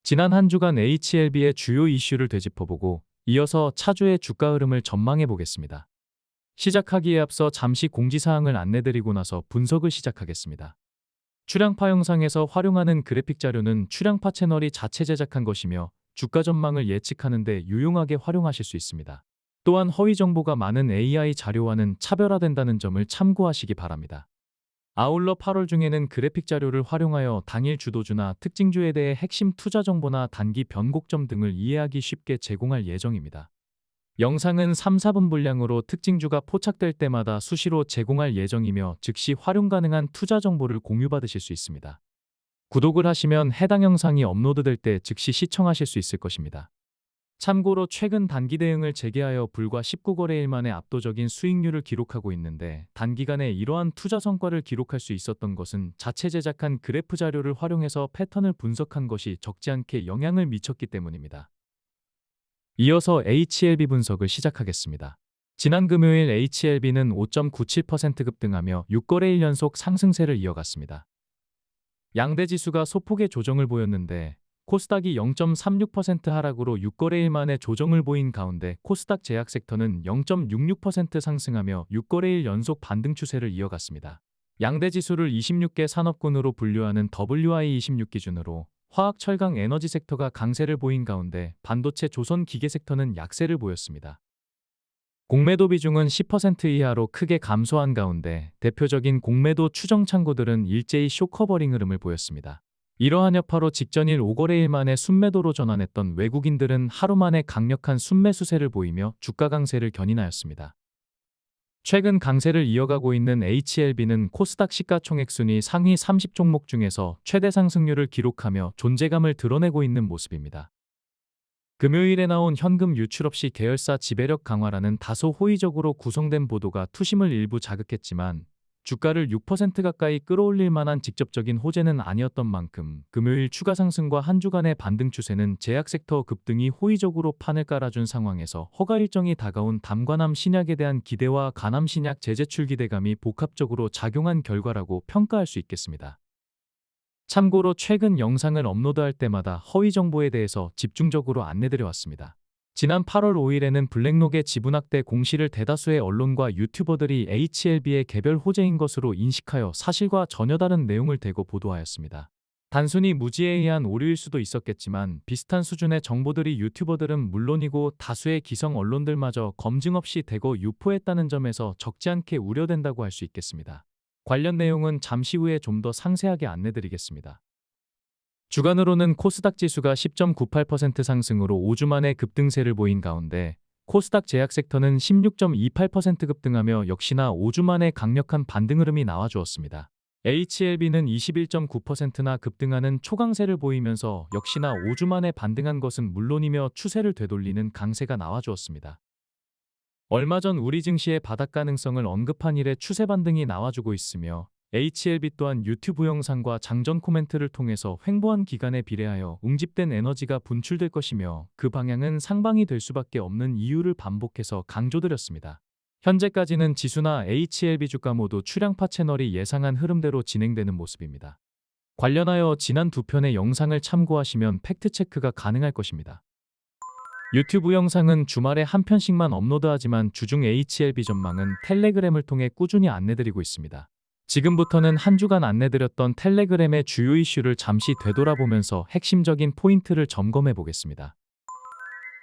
지난 한 주간 HLB의 주요 이슈를 되짚어보고 이어서 차주의 주가 흐름을 전망해 보겠습니다. 시작하기에 앞서 잠시 공지사항을 안내드리고 나서 분석을 시작하겠습니다. 출량파 영상에서 활용하는 그래픽 자료는 출량파 채널이 자체 제작한 것이며 주가 전망을 예측하는 데 유용하게 활용하실 수 있습니다. 또한 허위 정보가 많은 AI 자료와는 차별화된다는 점을 참고하시기 바랍니다. 아울러 8월 중에는 그래픽 자료를 활용하여 당일 주도주나 특징주에 대해 핵심 투자 정보나 단기 변곡점 등을 이해하기 쉽게 제공할 예정입니다. 영상은 3-4분 분량으로 특징주가 포착될 때마다 수시로 제공할 예정이며 즉시 활용 가능한 투자 정보를 공유받으실 수 있습니다. 구독을 하시면 해당 영상이 업로드될 때 즉시 시청하실 수 있을 것입니다. 참고로 최근 단기 대응을 재개하여 불과 19거래일 만에 압도적인 수익률을 기록하고 있는데 단기간에 이러한 투자 성과를 기록할 수 있었던 것은 자체 제작한 그래프 자료를 활용해서 패턴을 분석한 것이 적지 않게 영향을 미쳤기 때문입니다. 이어서 HLB 분석을 시작하겠습니다. 지난 금요일 HLB는 5.97% 급등하며 6거래일 연속 상승세를 이어갔습니다. 양대 지수가 소폭의 조정을 보였는데 코스닥이 0.36% 하락으로 6거래일 만에 조정을 보인 가운데 코스닥 제약 섹터는 0.66% 상승하며 6거래일 연속 반등 추세를 이어갔습니다. 양대 지수를 26개 산업군으로 분류하는 WI26 기준으로 화학, 철강, 에너지 섹터가 강세를 보인 가운데 반도체, 조선, 기계 섹터는 약세를 보였습니다. 공매도 비중은 10% 이하로 크게 감소한 가운데 대표적인 공매도 추정 창구들은 일제히 쇼커버링 흐름을 보였습니다. 이러한 여파로 직전일 5거래일 만에 순매도로 전환했던 외국인들은 하루 만에 강력한 순매 수세를 보이며 주가 강세를 견인하였습니다. 최근 강세를 이어가고 있는 HLB는 코스닥 시가총액 순위 상위 30종목 중에서 최대 상승률을 기록하며 존재감을 드러내고 있는 모습입니다. 금요일에 나온 현금 유출 없이 계열사 지배력 강화라는 다소 호의적으로 구성된 보도가 투심을 일부 자극했지만 주가를 6% 가까이 끌어올릴 만한 직접적인 호재는 아니었던 만큼 금요일 추가 상승과 한 주간의 반등 추세는 제약 섹터 급등이 호의적으로 판을 깔아준 상황에서 허가 일정이 다가온 담관암 신약에 대한 기대와 간암 신약 재제출 기대감이 복합적으로 작용한 결과라고 평가할 수 있겠습니다. 참고로 최근 영상을 업로드할 때마다 허위 정보에 대해서 집중적으로 안내드려 왔습니다. 지난 8월 5일에는 블랙록의 지분확대 공시를 대다수의 언론과 유튜버들이 HLB의 개별 호재인 것으로 인식하여 사실과 전혀 다른 내용을 대고 보도하였습니다. 단순히 무지에 의한 오류일 수도 있었겠지만 비슷한 수준의 정보들이 유튜버들은 물론이고 다수의 기성 언론들마저 검증 없이 대거 유포했다는 점에서 적지 않게 우려된다고 할 수 있겠습니다. 관련 내용은 잠시 후에 좀 더 상세하게 안내드리겠습니다. 주간으로는 코스닥 지수가 10.98% 상승으로 5주 만에 급등세를 보인 가운데 코스닥 제약 섹터는 16.28% 급등하며 역시나 5주 만에 강력한 반등 흐름이 나와주었습니다. HLB는 21.9%나 급등하는 초강세를 보이면서 역시나 5주 만에 반등한 것은 물론이며 추세를 되돌리는 강세가 나와주었습니다. 얼마 전 우리 증시의 바닥 가능성을 언급한 이래 추세 반등이 나와주고 있으며 HLB 또한 유튜브 영상과 장전 코멘트를 통해서 횡보한 기간에 비례하여 웅집된 에너지가 분출될 것이며 그 방향은 상방이 될 수밖에 없는 이유를 반복해서 강조드렸습니다. 현재까지는 지수나 HLB 주가 모두 출량파 채널이 예상한 흐름대로 진행되는 모습입니다. 관련하여 지난 두 편의 영상을 참고하시면 팩트체크가 가능할 것입니다. 유튜브 영상은 주말에 한 편씩만 업로드하지만 주중 HLB 전망은 텔레그램을 통해 꾸준히 안내드리고 있습니다. 지금부터는 한 주간 안내드렸던 텔레그램의 주요 이슈를 잠시 되돌아보면서 핵심적인 포인트를 점검해 보겠습니다.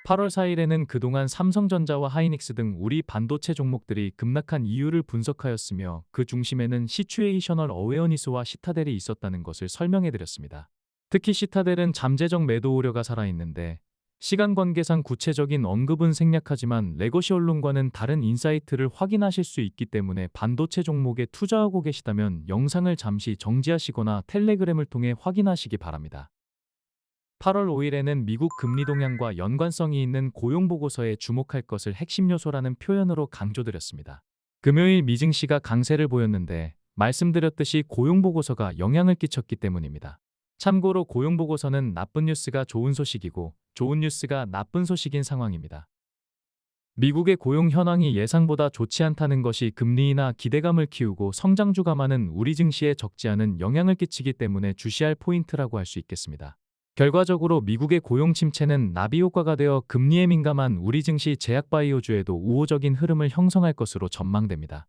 8월 4일에는 그동안 삼성전자와 하이닉스 등 우리 반도체 종목들이 급락한 이유를 분석하였으며 그 중심에는 시츄에이셔널 어웨어니스와 시타델이 있었다는 것을 설명해 드렸습니다. 특히 시타델은 잠재적 매도 우려가 살아있는데 시간 관계상 구체적인 언급은 생략하지만 레거시 언론과는 다른 인사이트를 확인하실 수 있기 때문에 반도체 종목에 투자하고 계시다면 영상을 잠시 정지하시거나 텔레그램을 통해 확인하시기 바랍니다. 8월 5일에는 미국 금리 동향과 연관성이 있는 고용보고서에 주목할 것을 핵심 요소라는 표현으로 강조드렸습니다. 금요일 미증시가 강세를 보였는데 말씀드렸듯이 고용보고서가 영향을 끼쳤기 때문입니다. 참고로 고용보고서는 나쁜 뉴스가 좋은 소식이고 좋은 뉴스가 나쁜 소식인 상황입니다. 미국의 고용 현황이 예상보다 좋지 않다는 것이 금리나 기대감을 키우고 성장주가 많은 우리 증시에 적지 않은 영향을 끼치기 때문에 주시할 포인트라고 할 수 있겠습니다. 결과적으로 미국의 고용 침체는 나비 효과가 되어 금리에 민감한 우리 증시 제약바이오주에도 우호적인 흐름을 형성할 것으로 전망됩니다.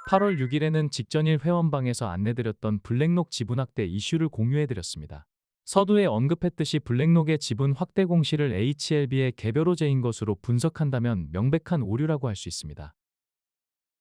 8월 6일에는 직전일 회원방에서 안내드렸던 블랙록 지분 확대 이슈를 공유해드렸습니다. 서두에 언급했듯이 블랙록의 지분 확대 공시를 HLB의 개별 호재인 것으로 분석한다면 명백한 오류라고 할 수 있습니다.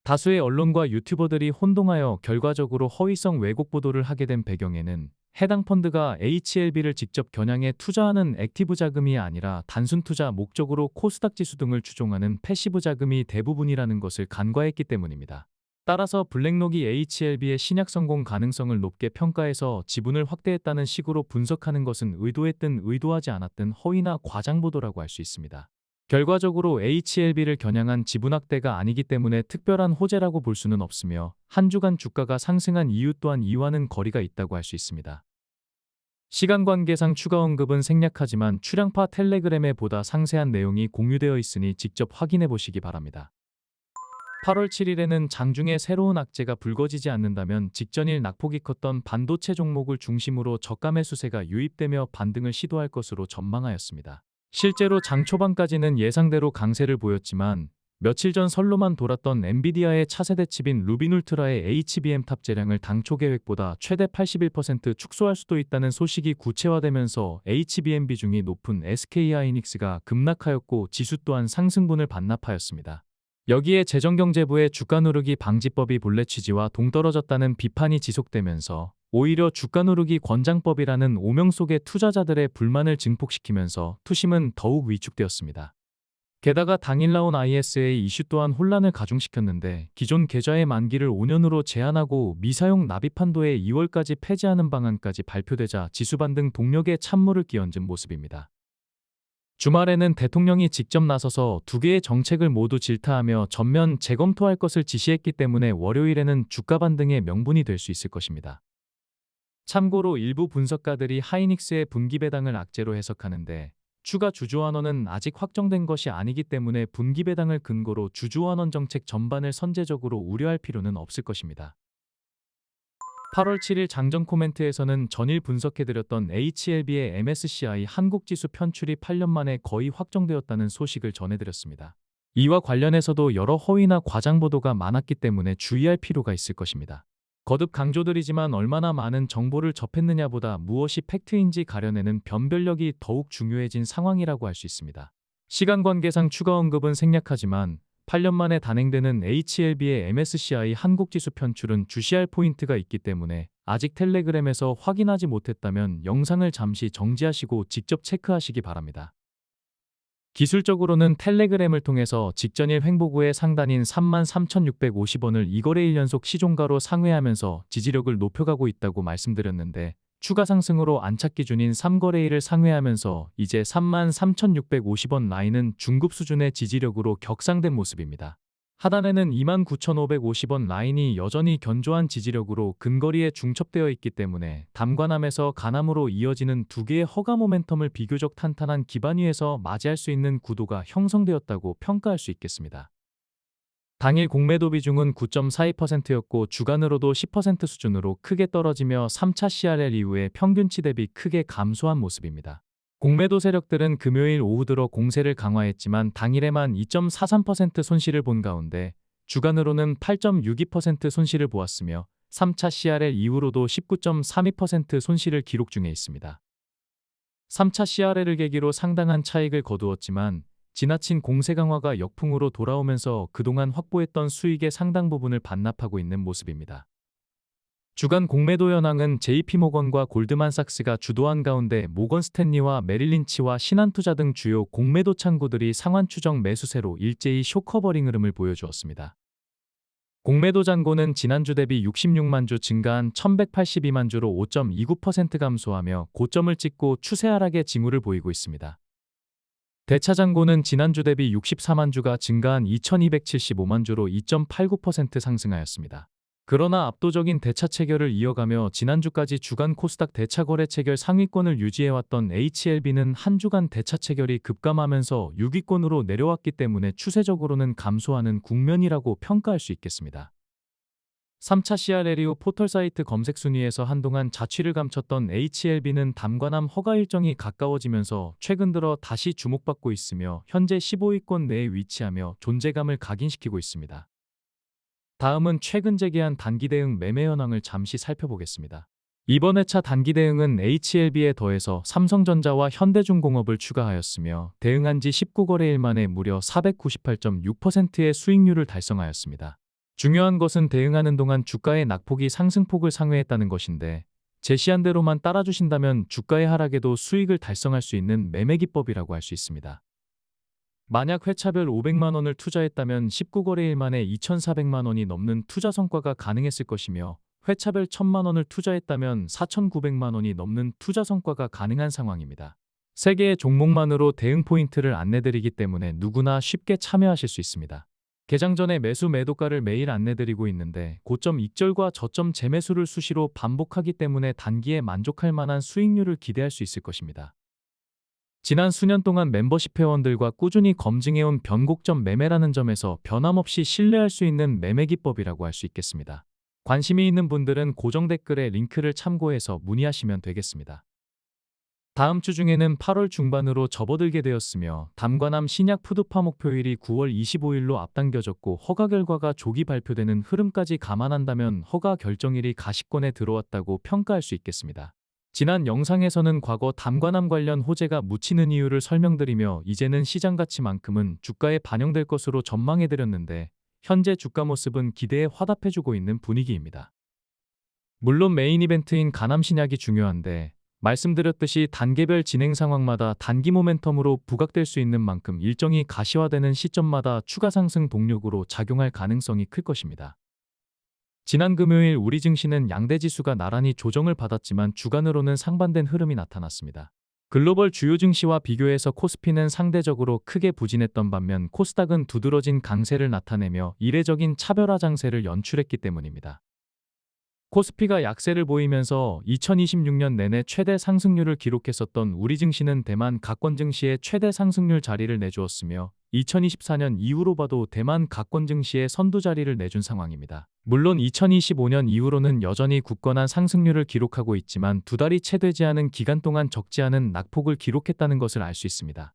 다수의 언론과 유튜버들이 혼동하여 결과적으로 허위성 왜곡 보도를 하게 된 배경에는 해당 펀드가 HLB를 직접 겨냥해 투자하는 액티브 자금이 아니라 단순 투자 목적으로 코스닥 지수 등을 추종하는 패시브 자금이 대부분이라는 것을 간과했기 때문입니다. 따라서 블랙록이 HLB의 신약 성공 가능성을 높게 평가해서 지분을 확대했다는 식으로 분석하는 것은 의도했든 의도하지 않았든 허위나 과장 보도라고 할 수 있습니다. 결과적으로 HLB를 겨냥한 지분 확대가 아니기 때문에 특별한 호재라고 볼 수는 없으며 한 주간 주가가 상승한 이유 또한 이와는 거리가 있다고 할 수 있습니다. 시간 관계상 추가 언급은 생략하지만 출량파 텔레그램에 보다 상세한 내용이 공유되어 있으니 직접 확인해 보시기 바랍니다. 8월 7일에는 장중에 새로운 악재가 불거지지 않는다면 직전일 낙폭이 컸던 반도체 종목을 중심으로 저가 매수세가 유입되며 반등을 시도할 것으로 전망하였습니다. 실제로 장 초반까지는 예상대로 강세를 보였지만 며칠 전 설로만 돌았던 엔비디아의 차세대 칩인 루빈 울트라의 HBM 탑재량을 당초 계획보다 최대 81% 축소할 수도 있다는 소식이 구체화되면서 HBM 비중이 높은 SK하이닉스가 급락하였고 지수 또한 상승분을 반납하였습니다. 여기에 재정경제부의 주가 누르기 방지법이 본래 취지와 동떨어졌다는 비판이 지속되면서 오히려 주가 누르기 권장법이라는 오명 속에 투자자들의 불만을 증폭시키면서 투심은 더욱 위축되었습니다. 게다가 당일 나온 ISA 이슈 또한 혼란을 가중시켰는데 기존 계좌의 만기를 5년으로 제한하고 미사용 납입한도에 2월까지 폐지하는 방안까지 발표되자 지수 반등 동력에 찬물을 끼얹은 모습입니다. 주말에는 대통령이 직접 나서서 두 개의 정책을 모두 질타하며 전면 재검토할 것을 지시했기 때문에 월요일에는 주가 반등의 명분이 될 수 있을 것입니다. 참고로 일부 분석가들이 하이닉스의 분기 배당을 악재로 해석하는데 추가 주주환원은 아직 확정된 것이 아니기 때문에 분기 배당을 근거로 주주환원 정책 전반을 선제적으로 우려할 필요는 없을 것입니다. 8월 7일 장전 코멘트에서는 전일 분석해드렸던 HLB의 MSCI 한국지수 편출이 8년 만에 거의 확정되었다는 소식을 전해드렸습니다. 이와 관련해서도 여러 허위나 과장 보도가 많았기 때문에 주의할 필요가 있을 것입니다. 거듭 강조드리지만 얼마나 많은 정보를 접했느냐보다 무엇이 팩트인지 가려내는 변별력이 더욱 중요해진 상황이라고 할 수 있습니다. 시간 관계상 추가 언급은 생략하지만 8년 만에 단행되는 HLB의 MSCI 한국지수 편출은 주시할 포인트가 있기 때문에 아직 텔레그램에서 확인하지 못했다면 영상을 잠시 정지하시고 직접 체크하시기 바랍니다. 기술적으로는 텔레그램을 통해서 직전일 횡보구의 상단인 33,650원을 2거래일 연속 시종가로 상회하면서 지지력을 높여가고 있다고 말씀드렸는데 추가 상승으로 안착 기준인 3거래일을 상회하면서 이제 33,650원 라인은 중급 수준의 지지력으로 격상된 모습입니다. 하단에는 29,550원 라인이 여전히 견조한 지지력으로 근거리에 중첩되어 있기 때문에 담관함에서 가남으로 이어지는 두 개의 허가 모멘텀을 비교적 탄탄한 기반 위에서 맞이할 수 있는 구도가 형성되었다고 평가할 수 있겠습니다. 당일 공매도 비중은 9.42%였고 주간으로도 10% 수준으로 크게 떨어지며 3차 CRL 이후에 평균치 대비 크게 감소한 모습입니다. 공매도 세력들은 금요일 오후 들어 공세를 강화했지만 당일에만 2.43% 손실을 본 가운데 주간으로는 8.62% 손실을 보았으며 3차 CRL 이후로도 19.32% 손실을 기록 중에 있습니다. 3차 CRL을 계기로 상당한 차익을 거두었지만 지나친 공세 강화가 역풍으로 돌아오면서 그동안 확보했던 수익의 상당 부분을 반납하고 있는 모습입니다. 주간 공매도 현황은 JP모건과 골드만삭스가 주도한 가운데 모건 스탠리와 메릴린치와 신한투자 등 주요 공매도 창구들이 상환 추정 매수세로 일제히 쇼커버링 흐름을 보여주었습니다. 공매도 잔고는 지난주 대비 66만 주 증가한 1182만 주로 5.29% 감소하며 고점을 찍고 추세 하락의 징후를 보이고 있습니다. 대차 잔고는 지난주 대비 64만 주가 증가한 2275만 주로 2.89% 상승하였습니다. 그러나 압도적인 대차 체결을 이어가며 지난주까지 주간 코스닥 대차 거래 체결 상위권을 유지해왔던 HLB는 한 주간 대차 체결이 급감하면서 6위권으로 내려왔기 때문에 추세적으로는 감소하는 국면이라고 평가할 수 있겠습니다. 3차 CRL이후 포털사이트 검색 순위에서 한동안 자취를 감췄던 HLB는 담관함 허가 일정이 가까워지면서 최근 들어 다시 주목받고 있으며 현재 15위권 내에 위치하며 존재감을 각인시키고 있습니다. 다음은 최근 재개한 단기 대응 매매 현황을 잠시 살펴보겠습니다. 이번 회차 단기 대응은 HLB에 더해서 삼성전자와 현대중공업을 추가하였으며 대응한 지 19거래일 만에 무려 498.6%의 수익률을 달성하였습니다. 중요한 것은 대응하는 동안 주가의 낙폭이 상승폭을 상회했다는 것인데 제시한 대로만 따라주신다면 주가의 하락에도 수익을 달성할 수 있는 매매 기법이라고 할 수 있습니다. 만약 회차별 500만 원을 투자했다면 19거래일 만에 2,400만 원이 넘는 투자 성과가 가능했을 것이며 회차별 1,000만 원을 투자했다면 4,900만 원이 넘는 투자 성과가 가능한 상황입니다. 3개의 종목만으로 대응 포인트를 안내드리기 때문에 누구나 쉽게 참여하실 수 있습니다. 개장 전에 매수 매도가를 매일 안내드리고 있는데 고점 익절과 저점 재매수를 수시로 반복하기 때문에 단기에 만족할 만한 수익률을 기대할 수 있을 것입니다. 지난 수년 동안 멤버십 회원들과 꾸준히 검증해온 변곡점 매매라는 점에서 변함없이 신뢰할 수 있는 매매 기법이라고 할 수 있겠습니다. 관심이 있는 분들은 고정 댓글에 링크를 참고해서 문의하시면 되겠습니다. 다음 주 중에는 8월 중반으로 접어들게 되었으며 담관함 신약 푸드파 목표일이 9월 25일로 앞당겨졌고 허가 결과가 조기 발표되는 흐름까지 감안한다면 허가 결정일이 가시권에 들어왔다고 평가할 수 있겠습니다. 지난 영상에서는 과거 담관함 관련 호재가 묻히는 이유를 설명드리며 이제는 시장 가치만큼은 주가에 반영될 것으로 전망해드렸는데 현재 주가 모습은 기대에 화답해주고 있는 분위기입니다. 물론 메인 이벤트인 가남신약이 중요한데 말씀드렸듯이 단계별 진행 상황마다 단기 모멘텀으로 부각될 수 있는 만큼 일정이 가시화되는 시점마다 추가 상승 동력으로 작용할 가능성이 클 것입니다. 지난 금요일 우리 증시는 양대 지수가 나란히 조정을 받았지만 주간으로는 상반된 흐름이 나타났습니다. 글로벌 주요 증시와 비교해서 코스피는 상대적으로 크게 부진했던 반면 코스닥은 두드러진 강세를 나타내며 이례적인 차별화 장세를 연출했기 때문입니다. 코스피가 약세를 보이면서 2026년 내내 최대 상승률을 기록했었던 우리 증시는 대만 가권 증시의 최대 상승률 자리를 내주었으며 2024년 이후로 봐도 대만 가권 증시의 선두 자리를 내준 상황입니다. 물론 2025년 이후로는 여전히 굳건한 상승률을 기록하고 있지만 두 달이 채 되지 않은 기간 동안 적지 않은 낙폭을 기록했다는 것을 알 수 있습니다.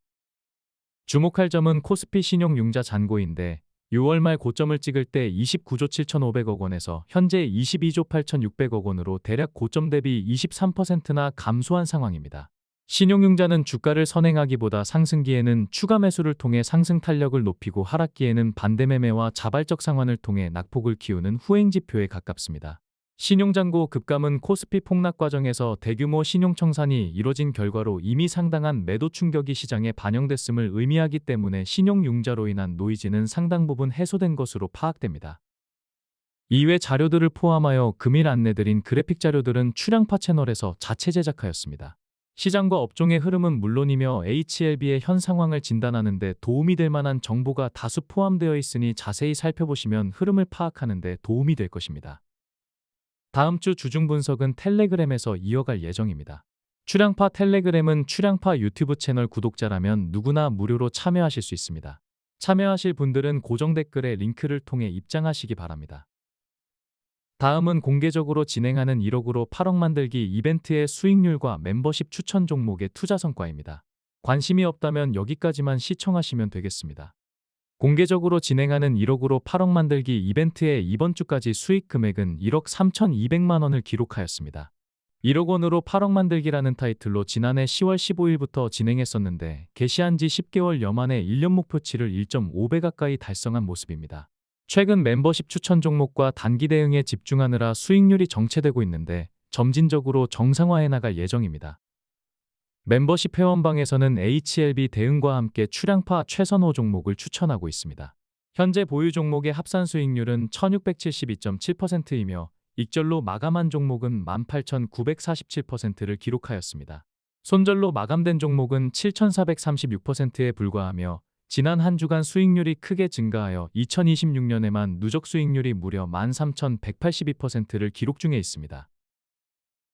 주목할 점은 코스피 신용융자 잔고인데 6월 말 고점을 찍을 때 29조 7,500억 원에서 현재 22조 8,600억 원으로 대략 고점 대비 23%나 감소한 상황입니다. 신용융자는 주가를 선행하기보다 상승기에는 추가 매수를 통해 상승 탄력을 높이고 하락기에는 반대 매매와 자발적 상환을 통해 낙폭을 키우는 후행지표에 가깝습니다. 신용잔고 급감은 코스피 폭락 과정에서 대규모 신용청산이 이뤄진 결과로 이미 상당한 매도 충격이 시장에 반영됐음을 의미하기 때문에 신용융자로 인한 노이즈는 상당 부분 해소된 것으로 파악됩니다. 이외 자료들을 포함하여 금일 안내드린 그래픽 자료들은 출량파 채널에서 자체 제작하였습니다. 시장과 업종의 흐름은 물론이며 HLB의 현 상황을 진단하는 데 도움이 될 만한 정보가 다수 포함되어 있으니 자세히 살펴보시면 흐름을 파악하는 데 도움이 될 것입니다. 다음 주 주중 분석은 텔레그램에서 이어갈 예정입니다. 출량파 텔레그램은 출량파 유튜브 채널 구독자라면 누구나 무료로 참여하실 수 있습니다. 참여하실 분들은 고정 댓글에 링크를 통해 입장하시기 바랍니다. 다음은 공개적으로 진행하는 1억으로 8억 만들기 이벤트의 수익률과 멤버십 추천 종목의 투자 성과입니다. 관심이 없다면 여기까지만 시청하시면 되겠습니다. 공개적으로 진행하는 1억으로 8억 만들기 이벤트의 이번 주까지 수익 금액은 1억 3,200만 원을 기록하였습니다. 1억 원으로 8억 만들기라는 타이틀로 지난해 10월 15일부터 진행했었는데 개시한 지 10개월여 만에 1년 목표치를 1.5배 가까이 달성한 모습입니다. 최근 멤버십 추천 종목과 단기 대응에 집중하느라 수익률이 정체되고 있는데 점진적으로 정상화해 나갈 예정입니다. 멤버십 회원방에서는 HLB 대응과 함께 출량파 최선 5종목을 추천하고 있습니다. 현재 보유 종목의 합산 수익률은 1672.7%이며 익절로 마감한 종목은 18,947%를 기록하였습니다. 손절로 마감된 종목은 7,436%에 불과하며 지난 한 주간 수익률이 크게 증가하여 2026년에만 누적 수익률이 무려 13,182%를 기록 중에 있습니다.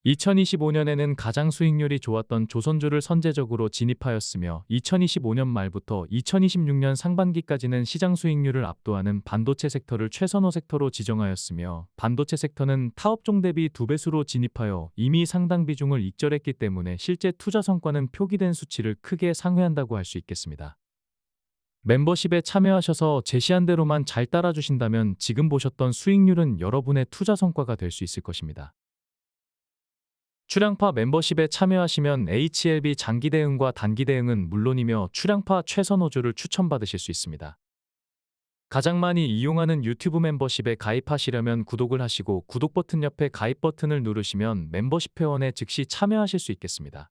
2025년에는 가장 수익률이 좋았던 조선주를 선제적으로 진입하였으며 2025년 말부터 2026년 상반기까지는 시장 수익률을 압도하는 반도체 섹터를 최선호 섹터로 지정하였으며 반도체 섹터는 타업종 대비 2배수로 진입하여 이미 상당 비중을 익절했기 때문에 실제 투자 성과는 표기된 수치를 크게 상회한다고 할 수 있겠습니다. 멤버십에 참여하셔서 제시한 대로만 잘 따라주신다면 지금 보셨던 수익률은 여러분의 투자 성과가 될 수 있을 것입니다. 출량파 멤버십에 참여하시면 HLB 장기 대응과 단기 대응은 물론이며 출량파 최선 호조를 추천받으실 수 있습니다. 가장 많이 이용하는 유튜브 멤버십에 가입하시려면 구독을 하시고 구독 버튼 옆에 가입 버튼을 누르시면 멤버십 회원에 즉시 참여하실 수 있겠습니다.